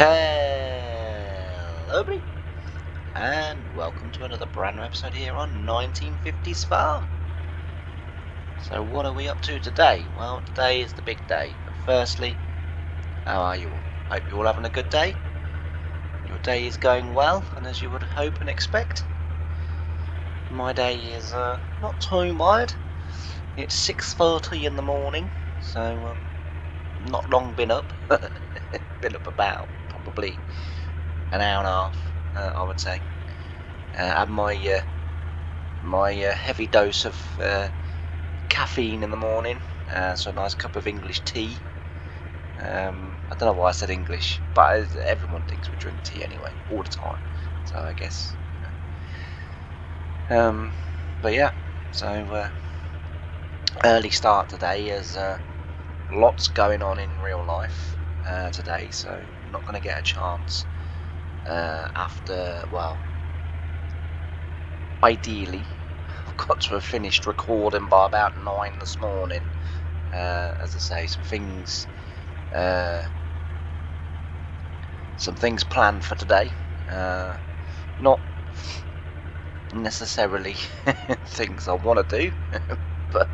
Hello, everybody, and welcome to another brand new episode here on 1950's Farm. So what are we up to today? Well, today is the big day. But firstly, how are you all? Hope you're all having a good day. Your day is going well, and as you would hope and expect. My day is not too bad. It's 6:30 in the morning, so not long been up. Been up about probably an hour and a half, I would say. Had my heavy dose of caffeine in the morning, so a nice cup of English tea. I don't know why I said English, but everyone thinks we drink tea anyway, all the time. So I guess. But yeah, so early start today. As lots going on in real life today, so I'm not going to get a chance after. Well, ideally, I've got to have finished recording by about 9 this morning. As I say, some things planned for today. Not necessarily things I want to do, but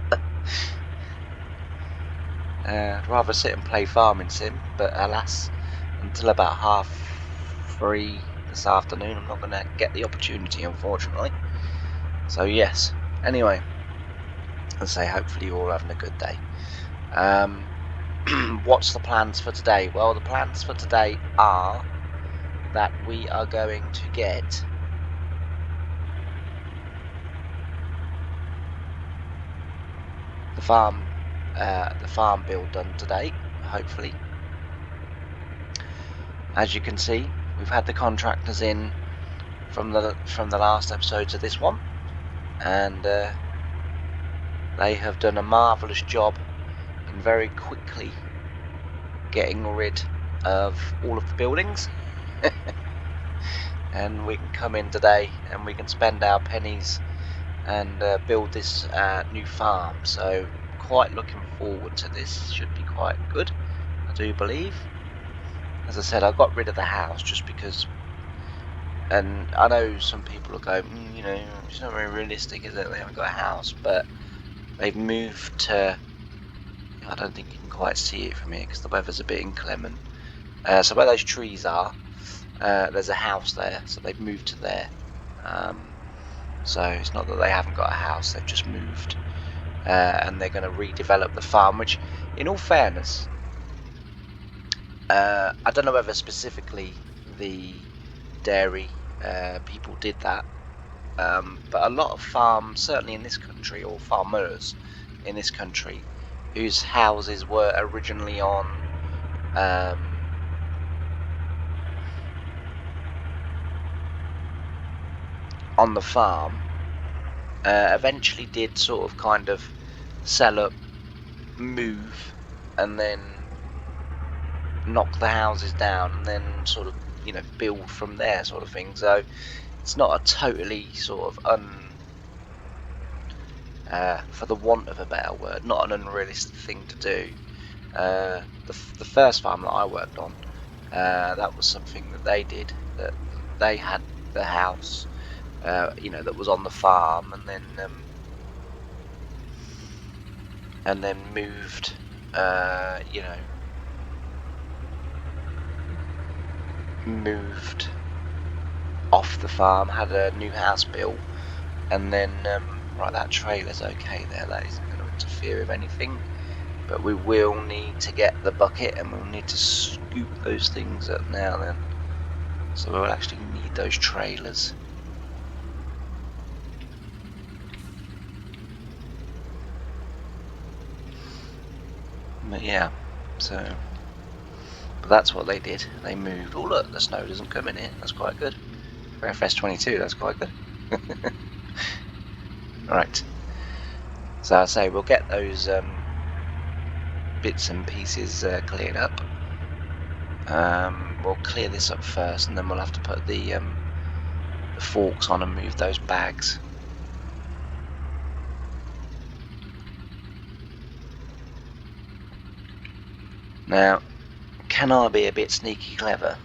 I'd rather sit and play farming sim. But alas, until about 3:30 this afternoon, I'm not going to get the opportunity, unfortunately. So yes. Anyway, as I say, hopefully you're all having a good day. What's the plans for today? Well, the plans for today are that we are going to get the farm build done today, hopefully. As you can see, we've had the contractors in from the last episode to this one, and they have done a marvellous job in very quickly getting rid of all of the buildings. And we can come in today and we can spend our pennies and build this new farm. So quite looking forward to this. Should be quite good, I do believe. As I said, I got rid of the house just because, and I know some people will go, it's not very realistic, is it? They haven't got a house, but they've moved to, I don't think you can quite see it from here because the weather's a bit inclement. So where those trees are, there's a house there, so they've moved to there. So it's not that they haven't got a house, they've just moved. And they're going to redevelop the farm, which, in all fairness, I don't know whether specifically the dairy people did that, but a lot of farms, certainly in this country, or farmers in this country, whose houses were originally on the farm, eventually did sort of kind of sell up, move, and then knock the houses down, and then sort of build from there, sort of thing. So it's not a totally sort of for the want of a better word, not an unrealistic thing to do. The first farm that I worked on, that was something that they did. That they had the house, that was on the farm, and then moved, moved off the farm, had a new house built, and then right, that trailer's okay there, that isn't going to interfere with anything, but we will need to get the bucket and we'll need to scoop those things up now then, so we'll actually need those trailers. But yeah, but that's what they did. They moved. Oh look, the snow doesn't come in here. That's quite good. For FS22, that's quite good. Right. So I say we'll get those bits and pieces cleared up. We'll clear this up first, and then we'll have to put the forks on and move those bags. Now, can I be a bit sneaky clever?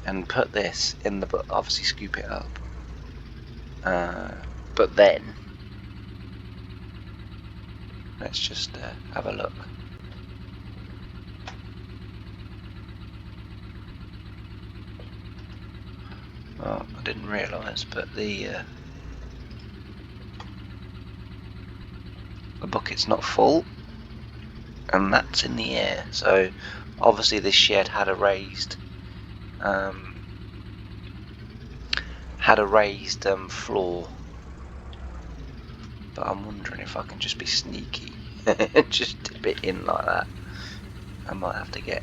and put this in the book. Obviously, scoop it up. But then let's just have a look. Oh, I didn't realise, but the bucket's not full, and that's in the air. So obviously this shed had a raised floor. But I'm wondering if I can just be sneaky, just dip it in like that. I might have to get.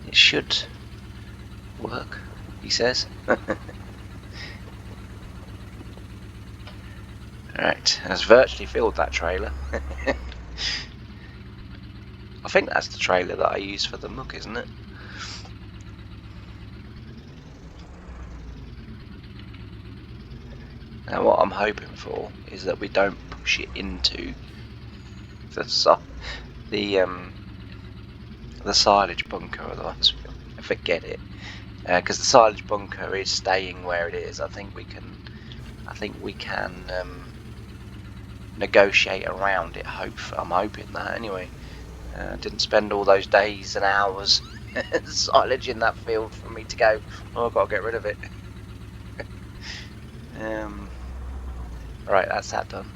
It should work, he says. Right, has virtually filled that trailer. I think that's the trailer that I use for the muck, isn't it? Now what I'm hoping for is that we don't push it into the silage bunker, otherwise forget it. Because the silage bunker is staying where it is. I think we can negotiate around it. I'm hoping that anyway. Didn't spend all those days and hours silage in that field for me to go, oh, I've got to get rid of it. Right, that's that done.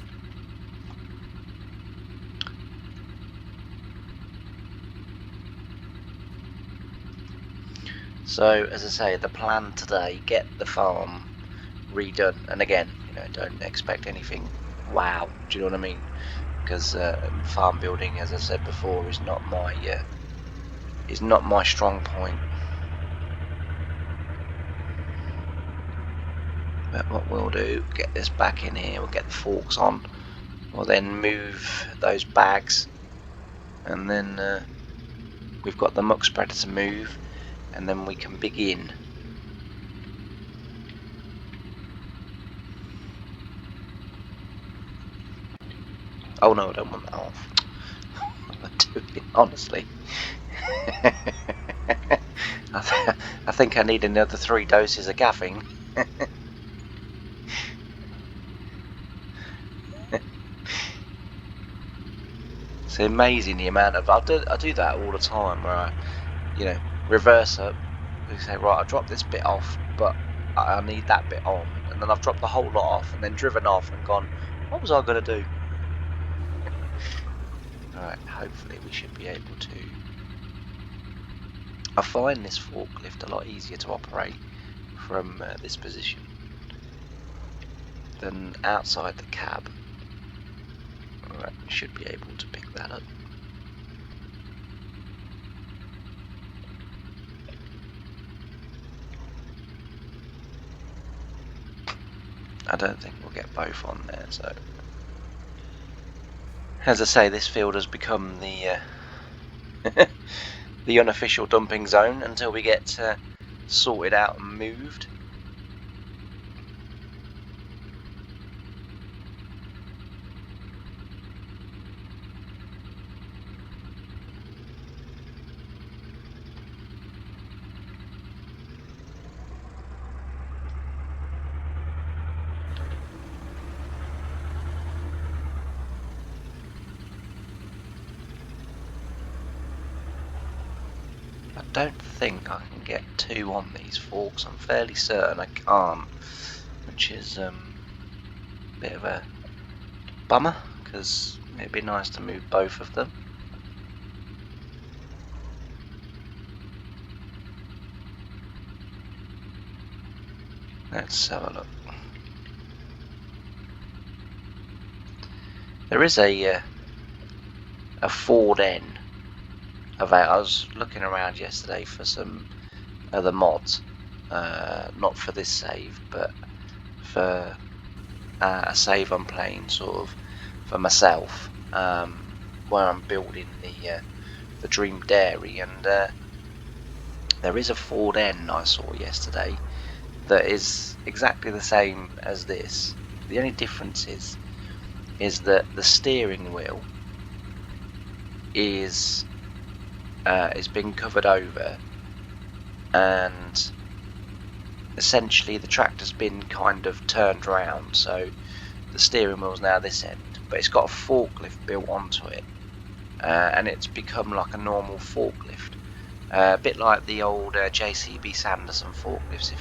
So, as I say, the plan today, get the farm redone. And again, don't expect anything wow, do you know what I mean? Because farm building, as I said before, is not my strong point. But what we'll do, get this back in here, we'll get the forks on, we'll then move those bags, and then we've got the muck spreader to move, and then we can begin. Oh no, I don't want that off. Honestly. I think I need another 3 doses of gaffing. It's amazing the amount of I do that all the time, where I reverse up. We say, right, I dropped this bit off, but I need that bit on, and then I've dropped the whole lot off, and then driven off and gone, what was I going to do? Alright, hopefully we should be able to. I find this forklift a lot easier to operate from this position than outside the cab. Alright, should be able to pick that up. I don't think we'll get both on there, so. As I say, this field has become the the unofficial dumping zone until we get sorted out and moved. I don't think I can get 2 on these forks. I'm fairly certain I can't, which is a bit of a bummer, because it'd be nice to move both of them. Let's have a look. There is a Ford N. I was looking around yesterday for some other mods, not for this save, but for a save I'm playing sort of for myself, where I'm building the Dream Dairy, and there is a Ford N I saw yesterday that is exactly the same as this. The only difference is that the steering wheel is been covered over, and essentially the tractor's been kind of turned around, so the steering wheel's now this end, but it's got a forklift built onto it, and it's become like a normal forklift, a bit like the old JCB Sanderson forklifts.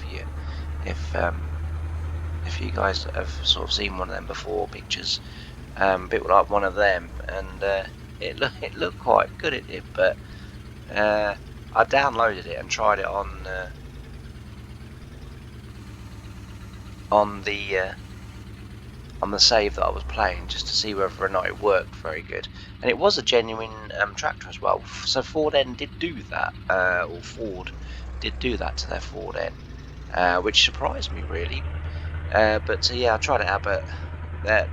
If you guys have sort of seen one of them before, pictures, a bit like one of them, and it looked quite good, it did, but I downloaded it and tried it on the save that I was playing, just to see whether or not it worked very good. And it was a genuine tractor as well. So Ford N did do that, or Ford did do that to their Ford N, which surprised me really. But yeah, I tried it out, but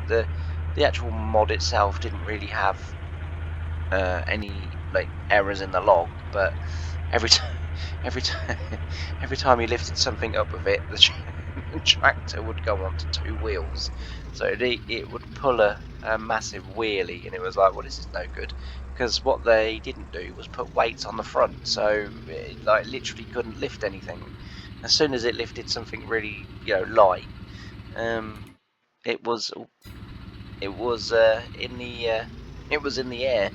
the actual mod itself didn't really have any like errors in the log. But every time, every time, every time you lifted something up with it, the tractor would go onto two wheels, so it would pull a massive wheelie, and it was like, well, this is no good, because what they didn't do was put weights on the front, so it like literally couldn't lift anything. As soon as it lifted something really, light, it was in the air.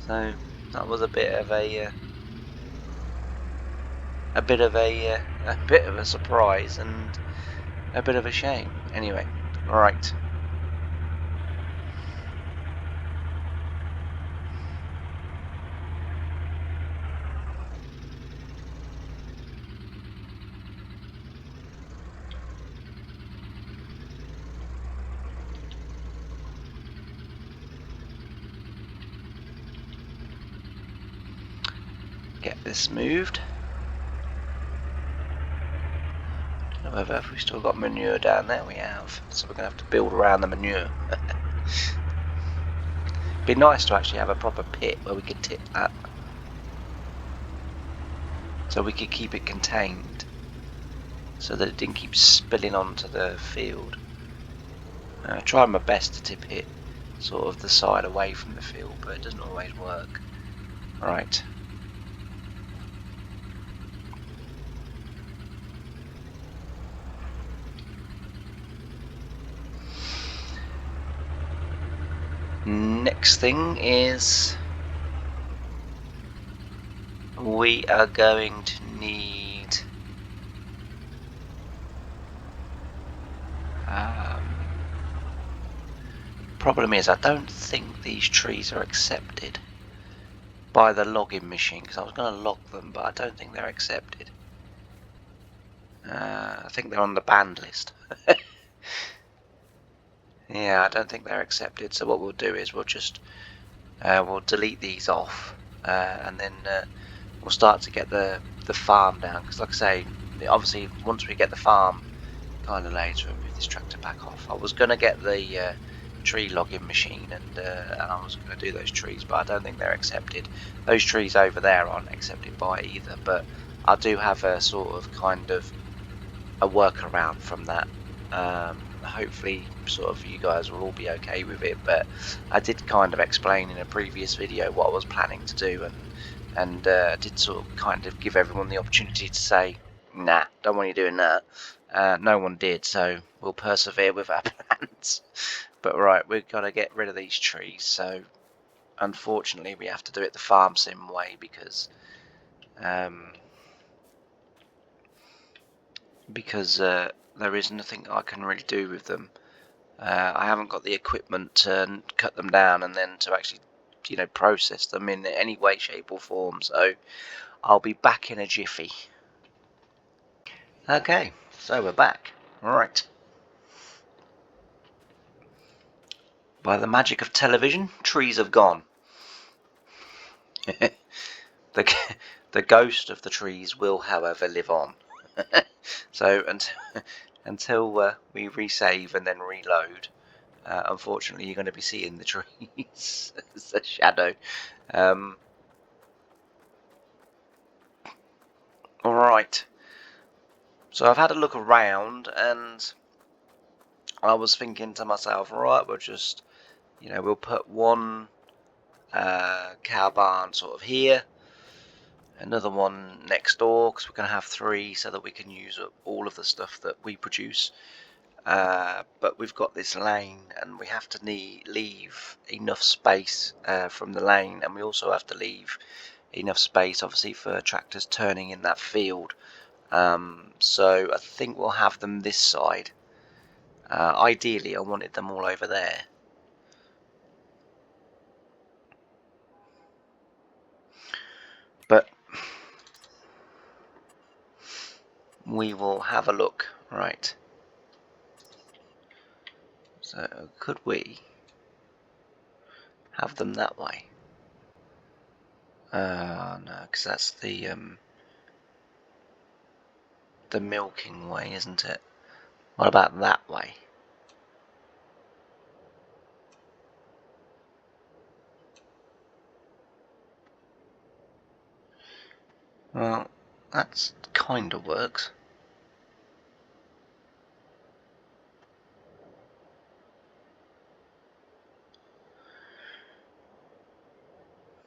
So that was a bit of a surprise and a bit of a shame. Anyway, right. Get this moved. I don't know whether we've still got manure down there. We have, so we're going to have to build around the manure. Be nice to actually have a proper pit where we could tip that, so we could keep it contained, so that it didn't keep spilling onto the field. I try my best to tip it sort of the side away from the field, but it doesn't always work. Right. Next thing is we are going to need problem is I don't think these trees are accepted by the logging machine, because I was going to log them, but I don't think they're accepted. I think they're on the banned list. Yeah, I don't think they're accepted, so what we'll do is we'll just we'll delete these off, and then we'll start to get the farm down, because like I say, obviously once we get the farm kind of later and move this tractor back off, I was going to get the tree logging machine, and I was going to do those trees, but I don't think they're accepted. Those trees over there aren't accepted by either, but I do have a sort of kind of a workaround from that. Hopefully sort of you guys will all be okay with it, but I did kind of explain in a previous video what I was planning to do, and did sort of kind of give everyone the opportunity to say, nah, don't want you doing that. No one did, so we'll persevere with our plans. But right, we've got to get rid of these trees, so unfortunately we have to do it the farm sim way, because there is nothing I can really do with them. I haven't got the equipment to cut them down and then to actually, process them in any way, shape or form, so I'll be back in a jiffy. Okay, so we're back. Right. By the magic of television, trees have gone. the, the ghost of the trees will, however, live on. So until we resave and then reload, unfortunately you're going to be seeing the trees as a shadow. Alright, so I've had a look around, and I was thinking to myself, right, we'll just You know, we'll put one cow barn sort of here, another one next door, because we're going to have 3 so that we can use up all of the stuff that we produce. But we've got this lane, and we have to leave enough space from the lane, and we also have to leave enough space obviously for tractors turning in that field. So I think we'll have them this side. Ideally I wanted them all over there, but we will have a look. Right, so could we have them that way? No, because that's the milking way, isn't it? What about that way? Well, that's kind of works.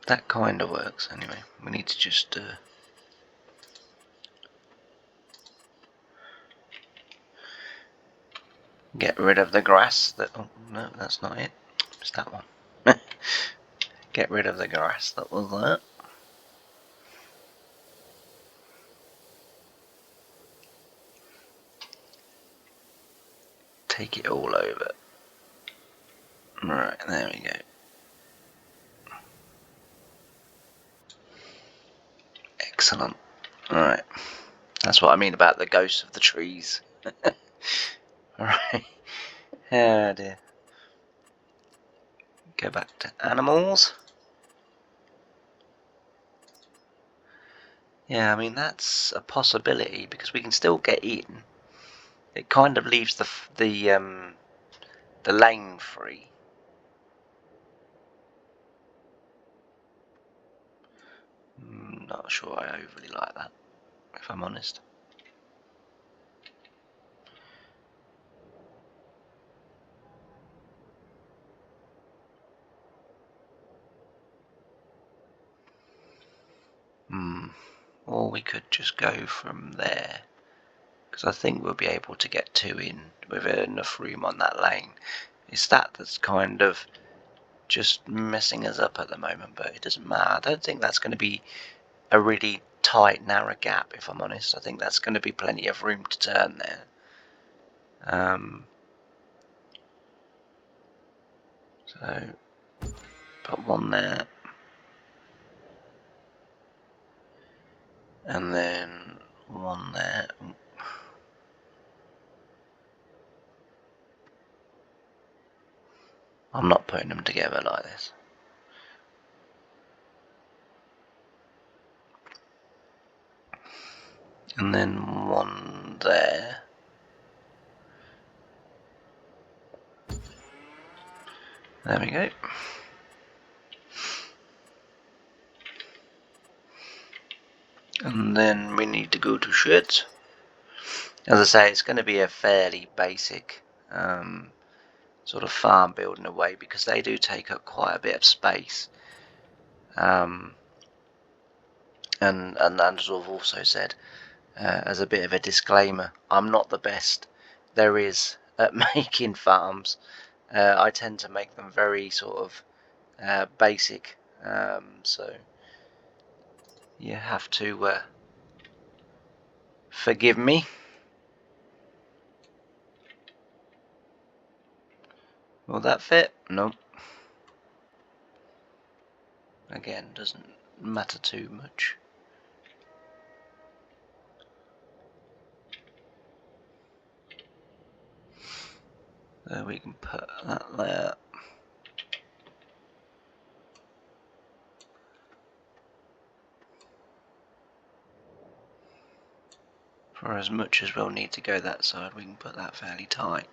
That kind of works. Anyway, we need to just get rid of the grass. Oh no, that's not it. It's that one. Get rid of the grass that was there. Take it all over. Right, there we go. Excellent. Alright. That's what I mean about the ghosts of the trees. Alright. Oh dear. Go back to animals. Yeah, I mean that's a possibility because we can still get in. It kind of leaves the lane free. Not sure I overly like that, if I'm honest. Or we could just go from there, because I think we'll be able to get 2 in with enough room on that lane. It's that's kind of just messing us up at the moment, but it doesn't matter. I don't think that's going to be a really tight, narrow gap, if I'm honest. I think that's going to be plenty of room to turn there. So put one there, and then one there. I'm not putting them together like this. And then one there. There we go. And then we need to go to sheds. As I say, it's going to be a fairly basic sort of farm build in a way, because they do take up quite a bit of space. And as I've also said, as a bit of a disclaimer, I'm not the best there is at making farms. I tend to make them very sort of basic, so you have to forgive me. Will that fit? Nope. Again, doesn't matter too much. So we can put that there. For as much as we'll need to go that side, we can put that fairly tight.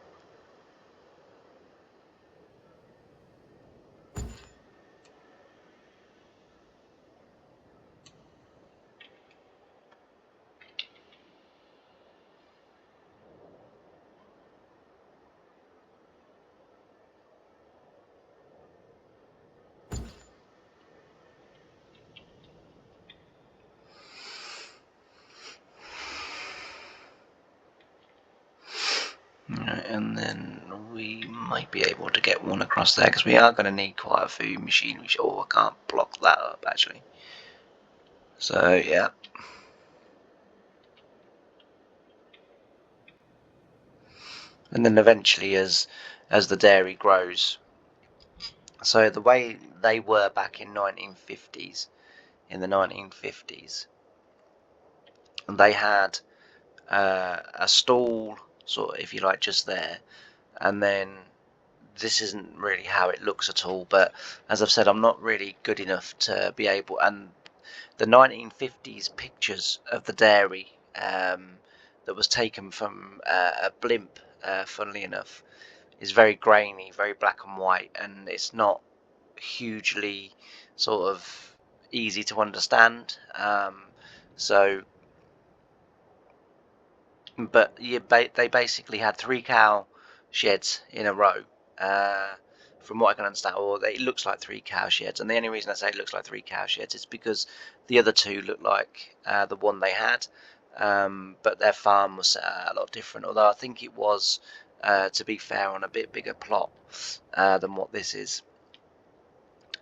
Right, and then we might be able to get one across there because we are going to need quite a few machinery. Oh, I can't block that up actually. So yeah. And then eventually, as the dairy grows, so the way they were back in 1950s, in the 1950s, they had a stall, sort of, if you like, just there, and then this isn't really how it looks at all. But as I've said, I'm not really good enough to be able. And the 1950s pictures of the dairy that was taken from a blimp, funnily enough, is very grainy, very black and white, and it's not hugely sort of easy to understand. So, but yeah, they basically had 3 cow sheds in a row. Uh, from what I can understand, or it looks like 3 cow sheds, and the only reason I say it looks like 3 cow sheds is because the other two look like the one they had, but their farm was a lot different. Although I think it was, to be fair, on a bit bigger plot than what this is.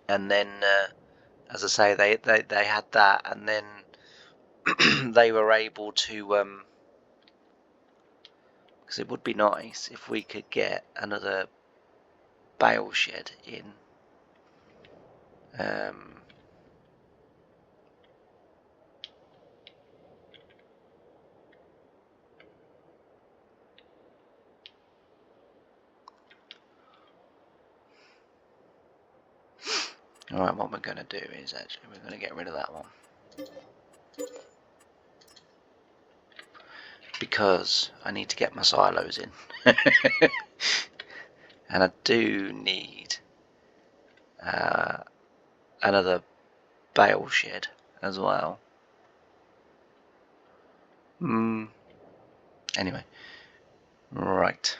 And then, as I say, they had that, and then they were able to. Because it would be nice if we could get another bale shed in. Alright, what we're going to do is actually we're going to get rid of that one. Because I need to get my silos in. And I do need another bale shed as well. Anyway, right.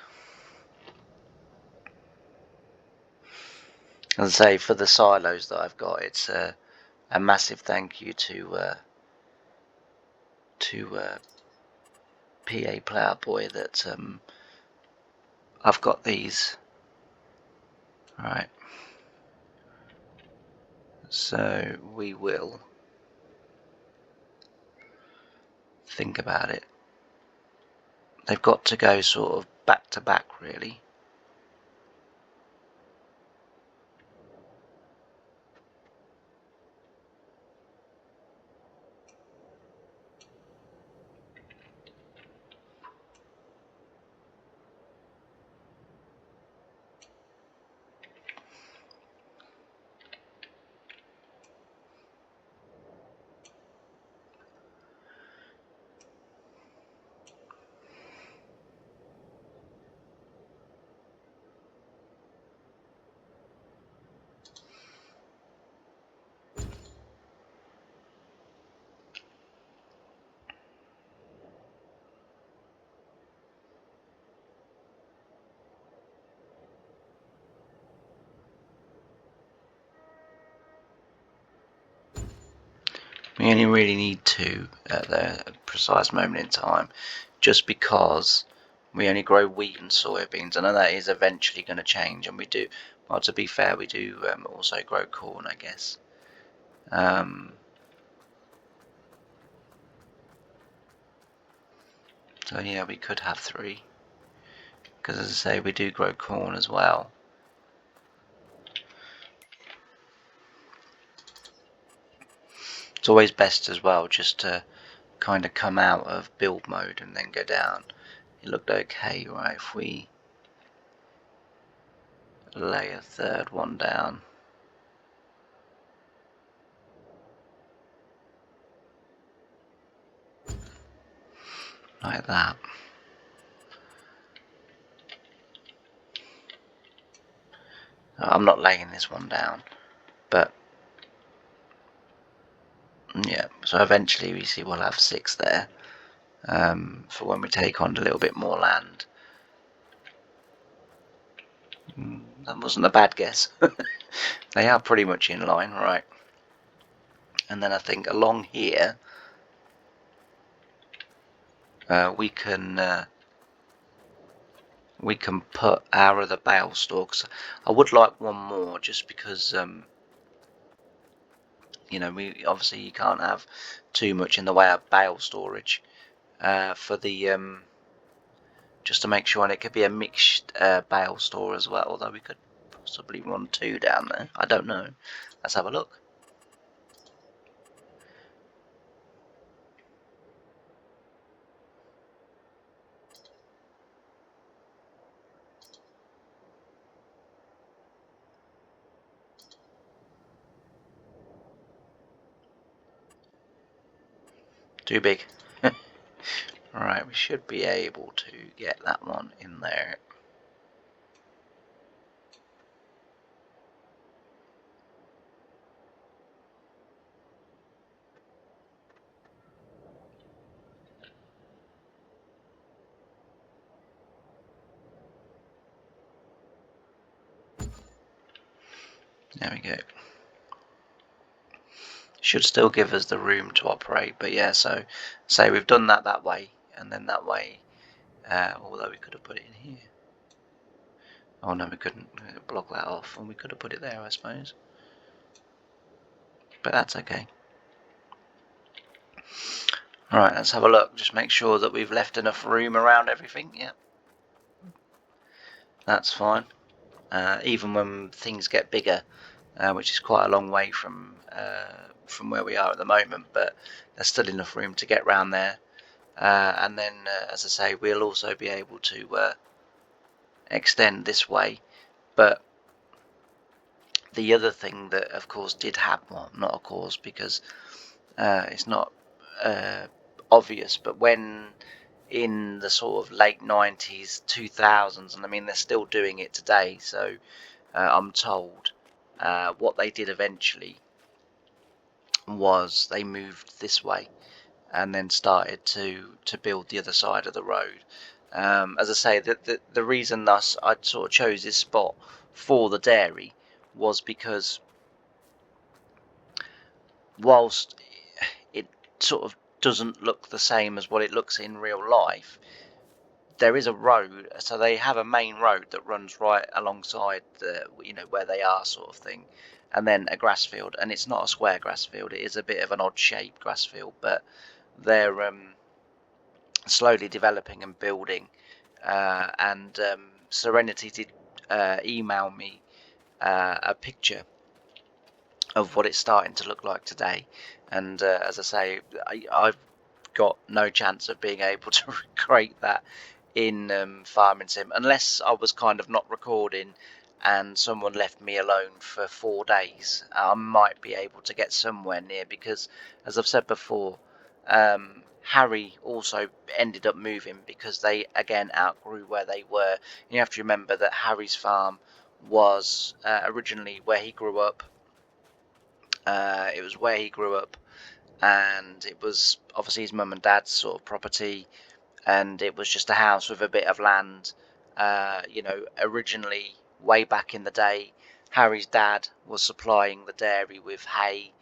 As I say, for the silos that I've got, it's a massive thank you to PA Plowboy that I've got these. Right. So we will think about it. They've got to go sort of back to back, really. We only really need 2 at the precise moment in time, just because we only grow wheat and soybeans. I know that is eventually going to change, and we do, well, to be fair, we do also grow corn, I guess. So yeah, we could have 3, because as I say, we do grow corn as well. It's always best as well just to kind of come out of build mode and then go down. It looked okay, right? If we lay a 3rd one down like that. I'm not laying this one down, but yeah, so eventually we see we'll have 6 there, for when we take on a little bit more land. That wasn't a bad guess. They are pretty much in line, right? And then I think along here we can we can put our other bale stalks. I would like one more, just because you know, we obviously you can't have too much in the way of bale storage for the just to make sure, and it could be a mixed bale store as well, although we could possibly run 2 down there. I don't know. Let's have a look. Too big. Alright, we should be able to get that one in there. There we go. Should still give us the room to operate, but yeah, so say we've done that way, and then that way, although we could have put it in here. Oh no, we couldn't block that off, and we could have put it there, I suppose. But that's okay. Alright, let's have a look. Just make sure that we've left enough room around everything. Yeah, that's fine. Even when things get bigger, which is quite a long way from where we are at the moment, but there's still enough room to get round there. And then, as I say, we'll also be able to extend this way. But the other thing that, of course, did happen, well, not of course, because it's not obvious, but when in the sort of late 90s, 2000s, and I mean, they're still doing it today, so I'm told, what they did eventually was they moved this way and then started to build the other side of the road. As I say, the reason thus I sort of chose this spot for the dairy was because whilst it sort of doesn't look the same as what it looks in real life, there is a road, so they have a main road that runs right alongside the, you know, where they are, sort of thing, and then a grass field, and it's not a square grass field, it is a bit of an odd shaped grass field, but they're slowly developing and building, and Serenity did email me a picture of what it's starting to look like today, and as I say, I've got no chance of being able to recreate that in Farming Sim unless I was kind of not recording and someone left me alone for 4 days. I might be able to get somewhere near, because as I've said before, Harry also ended up moving because they again outgrew where they were. You have to remember that Harry's farm was originally where he grew up. It was where he grew up, and it was obviously his mum and dad's sort of property, and it was just a house with a bit of land. You know, originally, way back in the day, Harry's dad was supplying the dairy with hay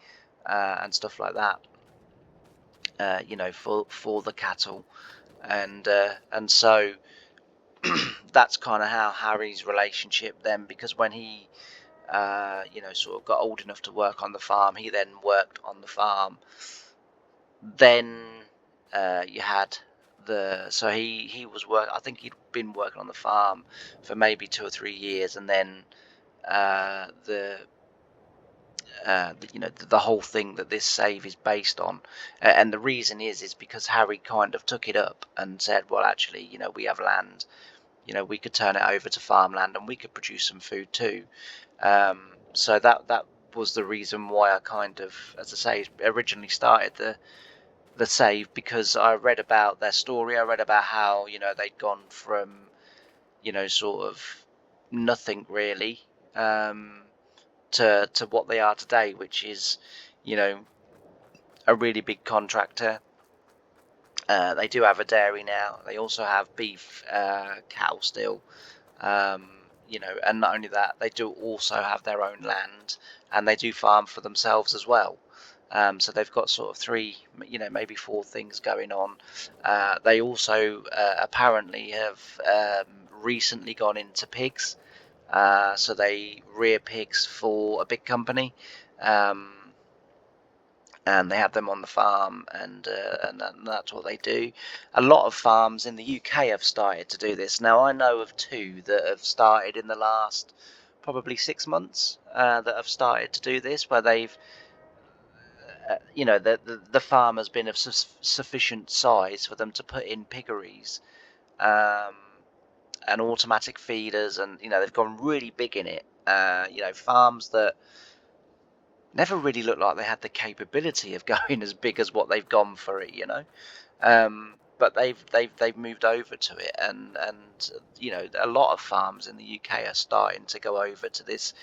and stuff like that. You know, for the cattle, and so that's kind of how Harry's relationship then, because when he you know, sort of got old enough to work on the farm, he then worked on the farm. Then you had so he was I think he'd been working on the farm for maybe 2 or 3 years, and then you know, the whole thing that this save is based on, and the reason is because Harry kind of took it up and said, well, actually, you know, we have land, you know, we could turn it over to farmland and we could produce some food too. So that was the reason why I kind of, as I say, originally started the save, because I read about their story. I read about how, you know, they'd gone from, you know, sort of nothing really, to what they are today, which is, you know, a really big contractor. They do have a dairy now. They also have beef cattle still. Um, you know, and not only that, they do also have their own land, and they do farm for themselves as well. So they've got sort of 3, you know, maybe 4 things going on. They also apparently have recently gone into pigs. So they rear pigs for a big company, and they have them on the farm, and that's what they do. A lot of farms in the UK have started to do this. Now I know of 2 that have started in the last probably 6 months, that have started to do this, where they've the farm has been of sufficient size for them to put in piggeries, and automatic feeders, and they've gone really big in it. Farms that never really looked like they had the capability of going as big as what they've gone for it, but they've moved over to it, and a lot of farms in the UK are starting to go over to this.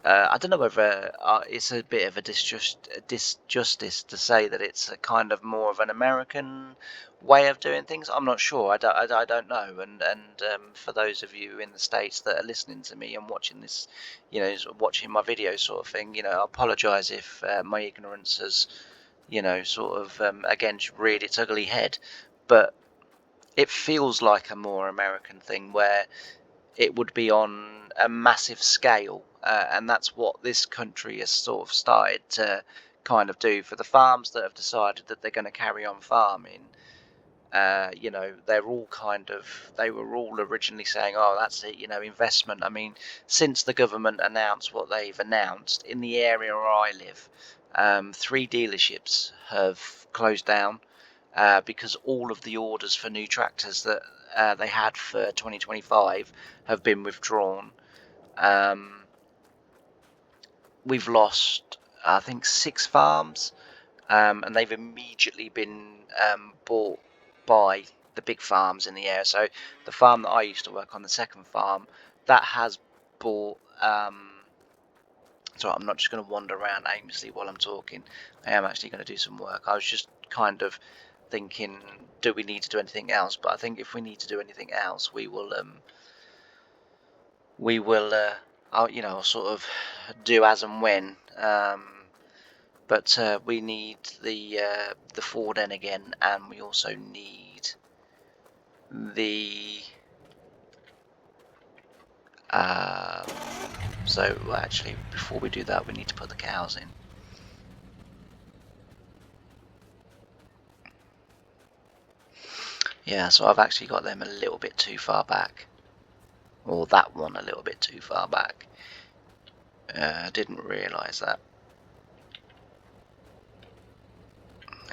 I don't know whether it's a bit of a disjustice to say that it's a kind of more of an American way of doing things. I'm not sure. I don't know. And for those of you in the States that are listening to me and watching this, watching my video sort of thing, I apologise if my ignorance has, sort of again reared its ugly head, but it feels like a more American thing where it would be on a massive scale, and that's what this country has sort of started to kind of do. For the farms that have decided that they're going to carry on farming, they were all originally saying, oh, that's it, investment. I mean, since the government announced what they've announced, in the area where I live, 3 dealerships have closed down, because all of the orders for new tractors that they had for 2025 have been withdrawn. We've lost, I think, 6 farms, and they've immediately been bought by the big farms in the area. So the farm that I used to work on, the second farm, that has bought. So I'm not just going to wander around aimlessly while I'm talking. I am actually going to do some work. I was just kind of thinking, do we need to do anything else? But I think if we need to do anything else, we will I'll sort of do as and when. But we need the Ford N again, and we also need the so actually before we do that, we need to put the cows in. Yeah, so I've actually got them a little bit too far back, or that one a little bit too far back. I didn't realise that.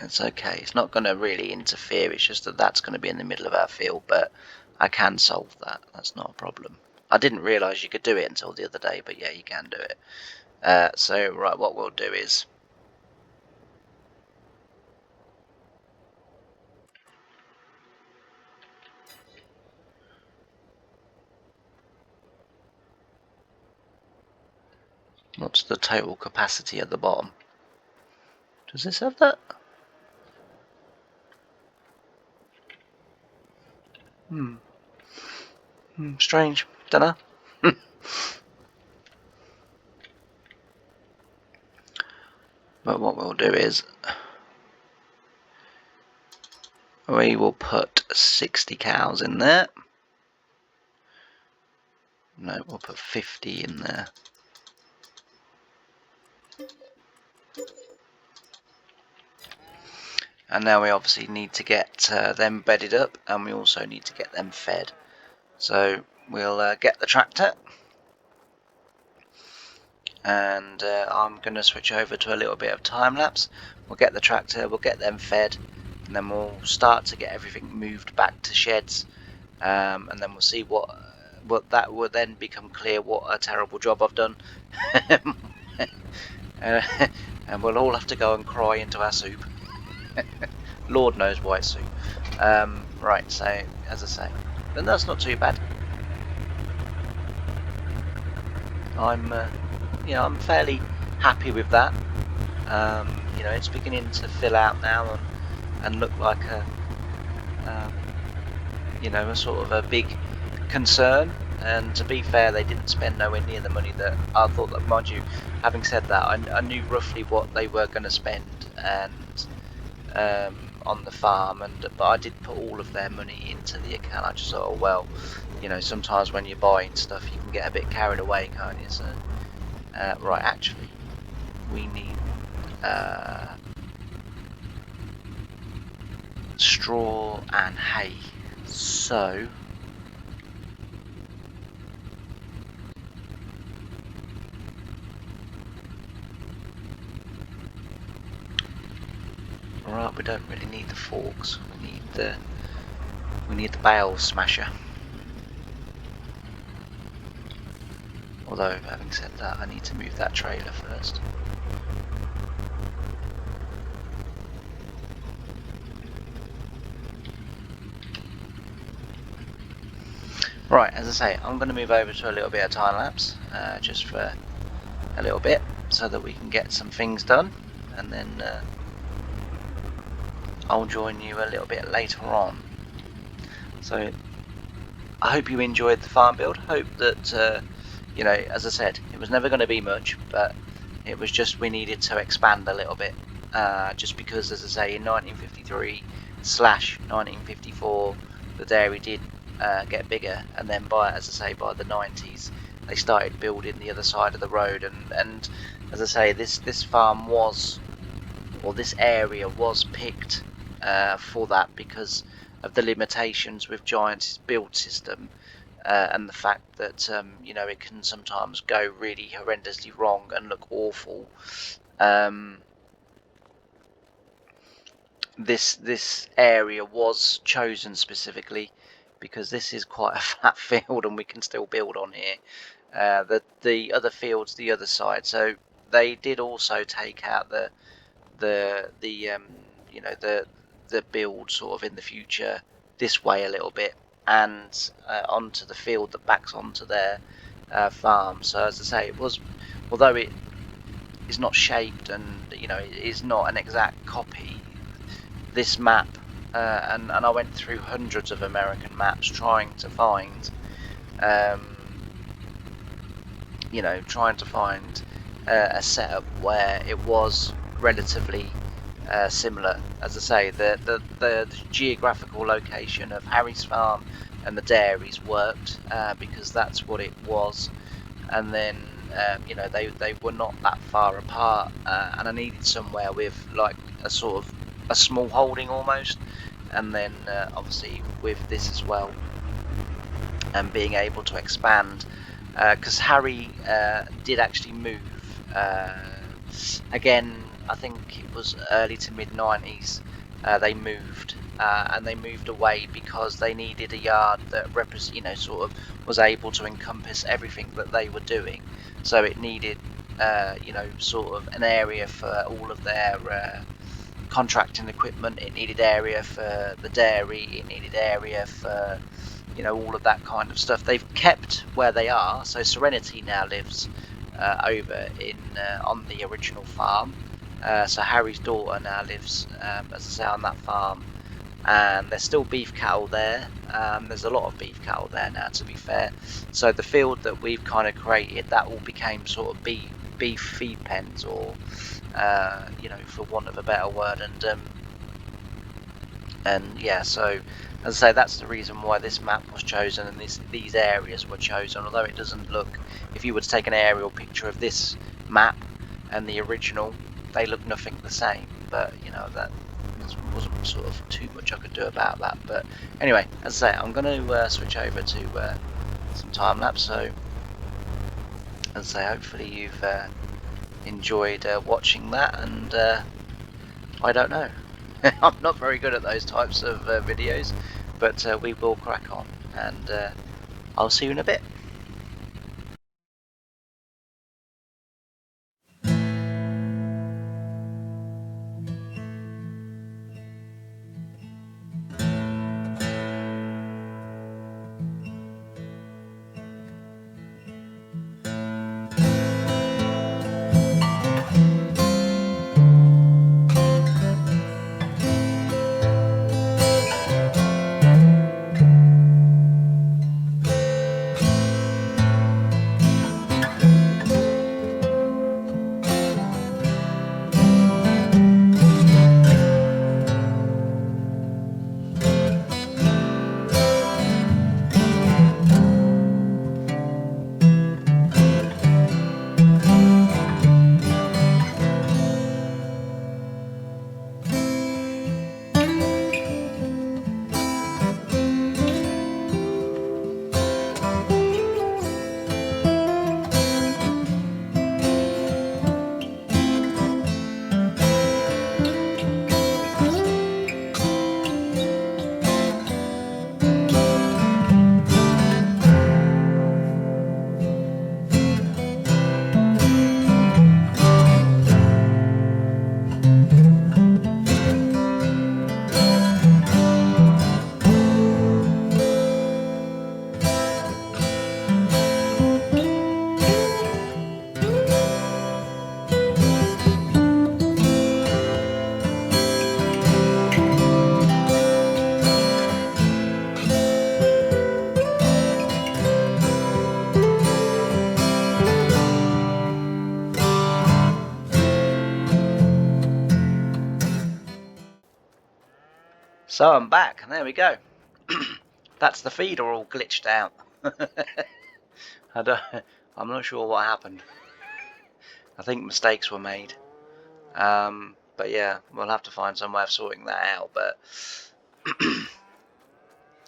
It's okay, it's not going to really interfere, it's just that that's going to be in the middle of our field, but I can solve that, that's not a problem. I didn't realise you could do it until the other day, but yeah, you can do it. So right, what we'll do is what's the total capacity at the bottom? Does this have that? Strange, dunno. But what we'll do is we will put 60 cows in there. No, we'll put 50 in there. And now we obviously need to get them bedded up, and we also need to get them fed. So we'll get the tractor, and I'm going to switch over to a little bit of time lapse. We'll get the tractor, we'll get them fed, and then we'll start to get everything moved back to sheds, and then we'll see what that will then become clear what a terrible job I've done. And we'll all have to go and cry into our soup. Lord knows why it's soup. Right, so as I say, then that's not too bad. I'm fairly happy with that. It's beginning to fill out now and look like a sort of a big concern. And to be fair, they didn't spend nowhere near the money that I thought. That, mind you, having said that, I knew roughly what they were going to spend, and on the farm, but I did put all of their money into the account. I just thought, oh well, you know, sometimes when you're buying stuff you can get a bit carried away, can't you? So right, actually we need straw and hay, so right, we don't really need the forks, we need the bale smasher. Although, having said that, I need to move that trailer first. Right, as I say, I'm going to move over to a little bit of time lapse, just for a little bit, so that we can get some things done, and then I'll join you a little bit later on. So I hope you enjoyed the farm build. Hope that you know, as I said, it was never going to be much, but it was just we needed to expand a little bit, just because, as I say, in 1953/1954 the dairy did get bigger, and then by the 90s they started building the other side of the road, and as I say, this farm was, or this area was picked for that because of the limitations with Giant's build system, and the fact that you know, it can sometimes go really horrendously wrong and look awful. This area was chosen specifically because this is quite a flat field and we can still build on here. The other fields the other side, so they did also take out the you know, the build sort of in the future this way a little bit, and onto the field that backs onto their farm. So as I say, it was, although it is not shaped and, you know, it is not an exact copy, this map, and I went through hundreds of American maps trying to find you know, trying to find a setup where it was relatively similar. As I say, the geographical location of Harry's farm and the dairies worked, because that's what it was, and then you know, they were not that far apart, and I needed somewhere with like a sort of a small holding almost, and then obviously with this as well, and being able to expand, because Harry did actually move again. I think it was early to mid 90s. They moved, and they moved away because they needed a yard that you know, sort of was able to encompass everything that they were doing. So it needed you know, sort of an area for all of their contracting equipment. It needed area for the dairy. It needed area for, you know, all of that kind of stuff. They've kept where they are, so Serenity now lives over in on the original farm. So Harry's daughter now lives, as I say, on that farm, and there's still beef cattle there. There's a lot of beef cattle there now, to be fair. So the field that we've kind of created, that all became sort of beef feed pens, or you know, for want of a better word, and yeah, so as I say, that's the reason why this map was chosen and these areas were chosen. Although it doesn't look, if you were to take an aerial picture of this map and the original, they look nothing the same. But you know, that wasn't sort of too much I could do about that. But anyway, as I say, I'm going to switch over to some time lapse. So as I say, hopefully you've enjoyed watching that, and I don't know. I'm not very good at those types of videos, but we will crack on, and I'll see you in a bit. So I'm back, and there we go. That's the feeder all glitched out. I'm not sure what happened. I think mistakes were made. But yeah, we'll have to find some way of sorting that out. But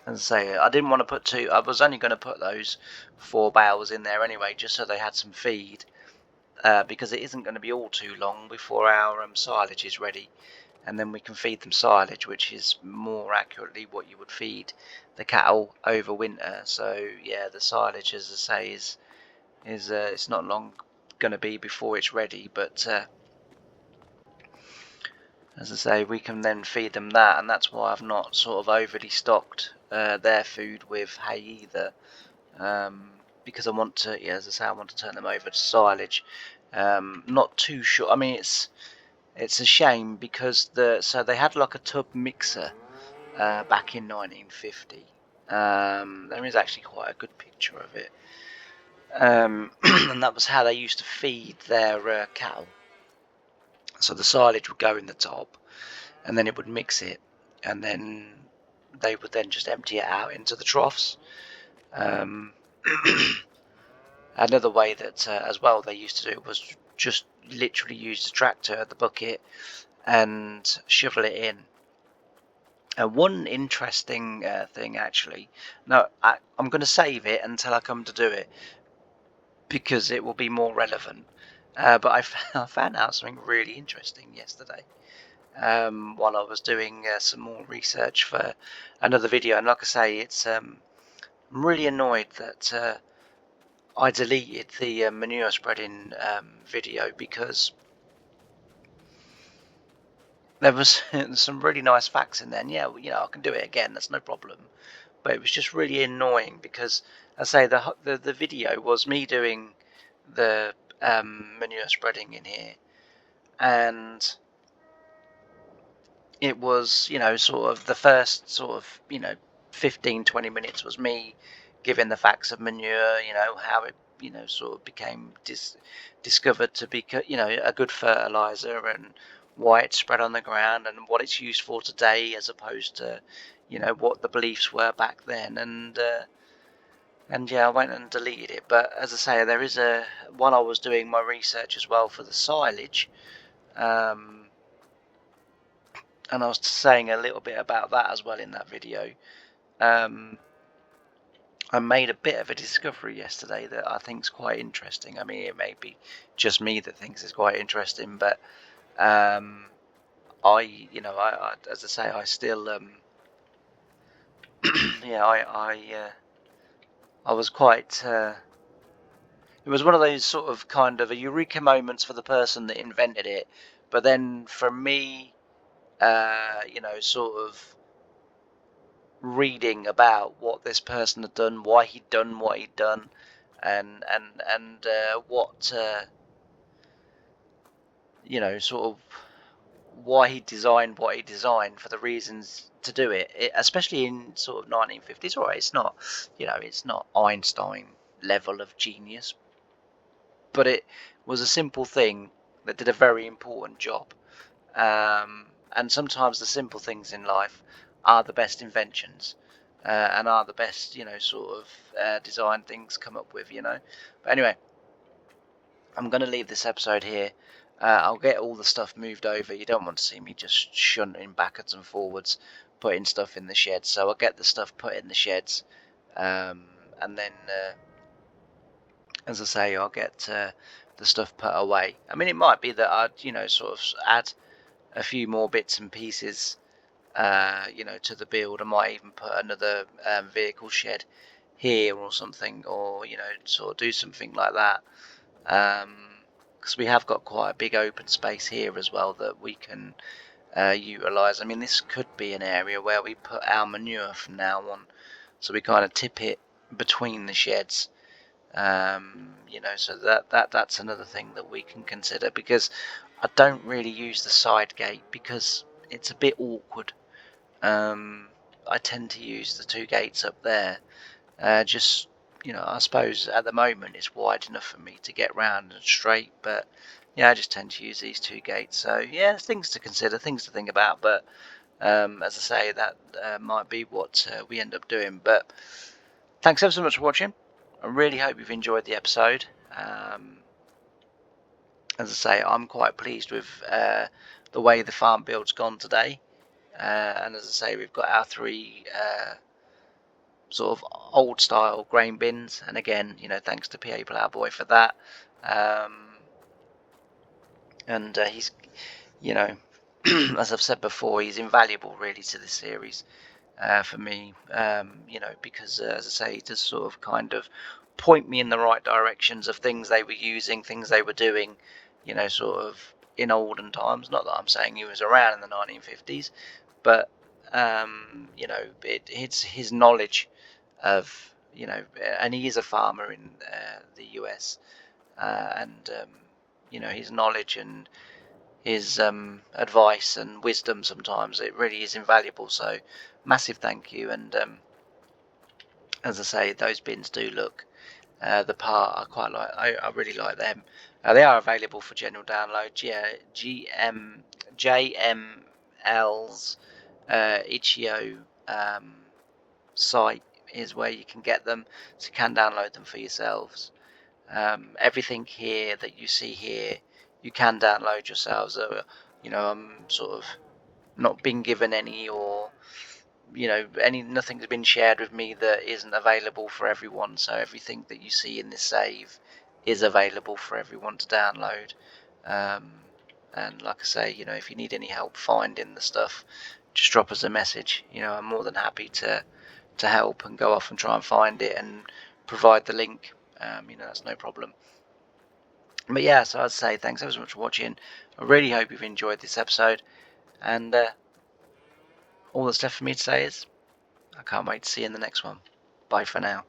as I say, I didn't want to put two. I was only going to put those 4 bales in there anyway, just so they had some feed. Because it isn't going to be all too long before our silage is ready, and then we can feed them silage, which is more accurately what you would feed the cattle over winter. So yeah, the silage, as I say, is it's not long going to be before it's ready, but as I say, we can then feed them that, and that's why I've not sort of overly stocked their food with hay either, because I want to, yeah, as I say, I want to turn them over to silage. Not too sure. I mean, it's a shame because they had like a tub mixer back in 1950. There is actually quite a good picture of it, and that was how they used to feed their cattle. So the silage would go in the top, and then it would mix it, and then they would then just empty it out into the troughs. Um, Another way that as well they used to do it was just literally use the tractor, the bucket, and shovel it in. One interesting thing, actually, no, I'm going to save it until I come to do it because it will be more relevant. But I found out something really interesting yesterday while I was doing some more research for another video. And like I say, I'm really annoyed that I deleted the manure spreading video because there was some really nice facts in there. And yeah, I can do it again. That's no problem. But it was just really annoying because, as I say, the video was me doing the manure spreading in here, and it was, sort of the first sort of 15-20 minutes was me giving the facts of manure, how it sort of became discovered to be a good fertilizer, and why it's spread on the ground and what it's used for today as opposed to what the beliefs were back then. And yeah, I went and deleted it. But as I say, there is while I was doing my research as well for the silage, and I was saying a little bit about that as well in that video. I made a bit of a discovery yesterday that I think is quite interesting. I mean, it may be just me that thinks it's quite interesting, but I as I say, I still, yeah, I was quite. It was one of those sort of kind of a eureka moments for the person that invented it, but then for me, sort of reading about what this person had done, why he'd done what he'd done, and what sort of why he designed what he designed for the reasons to do especially in sort of 1950s. All right, it's not Einstein level of genius, but it was a simple thing that did a very important job. And sometimes the simple things in life are the best inventions, and are the best, sort of design things come up with. But anyway, I'm going to leave this episode here. I'll get all the stuff moved over. You don't want to see me just shunting backwards and forwards, putting stuff in the sheds. So I'll get the stuff put in the sheds, and then, as I say, I'll get the stuff put away. I mean, it might be that I'd, sort of add a few more bits and pieces, to the build. I might even put another vehicle shed here or something, or sort of do something like that. Because we have got quite a big open space here as well that we can utilise. I mean, this could be an area where we put our manure from now on, so we kind of tip it between the sheds. So that's another thing that we can consider, because I don't really use the side gate because it's a bit awkward. I tend to use the 2 gates up there. Just, I suppose at the moment it's wide enough for me to get round and straight, but yeah, I just tend to use these 2 gates. So yeah, things to consider, things to think about, but As I say, that might be what we end up doing. But thanks ever so much for watching. I really hope you've enjoyed the episode. As I say, I'm quite pleased with the way the farm build's gone today. And as I say, we've got our 3 sort of old style grain bins, and again, thanks to PA Ploughboy for that. And he's, as I've said before, he's invaluable really to this series for me. Because as I say, he does sort of kind of point me in the right directions of things they were using, things they were doing, sort of in olden times. Not that I'm saying he was around in the 1950s, but it's his knowledge of, and he is a farmer in the US, and his knowledge and his advice and wisdom, sometimes it really is invaluable. So massive thank you. And as I say, those bins do look the part. I quite like. I really like them. They are available for general download. JML's itch.io site is where you can get them, so you can download them for yourselves. Everything here that you see here, you can download yourselves. I'm sort of not been given any, or nothing's been shared with me that isn't available for everyone. So everything that you see in this save is available for everyone to download. And like I say, if you need any help finding the stuff, just drop us a message. I'm more than happy to help and go off and try and find it and provide the link. That's no problem. But yeah, so I'd say thanks ever so much for watching. I really hope you've enjoyed this episode, and all that's left for me to say is I can't wait to see you in the next one. Bye for now.